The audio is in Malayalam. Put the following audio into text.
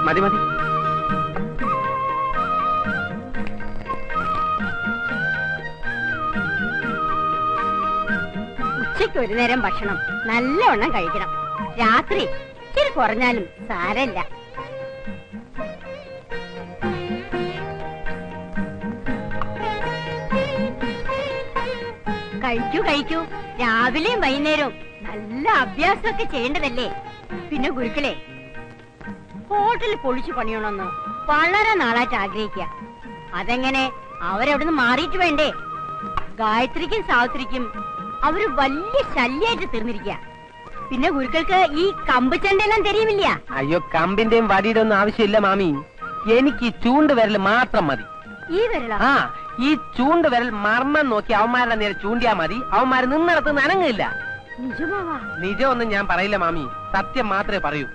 മതി മതി. ഉച്ചയ്ക്ക് ഒരു നേരം ഭക്ഷണം നല്ലവണ്ണം കഴിക്കണം. രാത്രി ഇച്ചിരി കുറഞ്ഞാലും സാരമില്ല. കഴിക്കൂ കഴിക്കൂ. രാവിലെയും വൈകുന്നേരവും നല്ല അഭ്യാസമൊക്കെ ചെയ്യേണ്ടതല്ലേ. പിന്നെ ഗുരുക്കളെ, ഹോട്ടലിൽ പൊളിച്ചു പണിയണമെന്ന് വളരെ നാളായിട്ട് ആഗ്രഹിക്കുക. അതെങ്ങനെ അവരവിടുന്ന് മാറിയിട്ട് വേണ്ടേ? ഗായത്രിക്കും സാവിത്രിക്കും അവര് വലിയ ശല്യായിട്ട് തീർന്നിരിക്കുക. പിന്നെ ഗുരുക്കൾക്ക് ഈ കമ്പ് ചെണ്ടെല്ലാം തരുമില്ല. അയ്യോ, കമ്പിന്റെയും വടിയുടെ ഒന്നും ആവശ്യമില്ല മാമി. എനിക്ക് ഈ ചൂണ്ട് വിരൽ മാത്രം മതി. ഈ വിരല? ആ, ഈ ചൂണ്ട് വിരൽ മർമ്മം നോക്കി അവന്മാരുടെ നേരെ ചൂണ്ടിയാ മതി. അവന്മാര് നിന്നിടത്ത് നനങ്ങില്ല. നിജമാവാ? നിജമൊന്നും ഞാൻ പറയില്ല മാമി, സത്യം മാത്രമേ പറയൂ.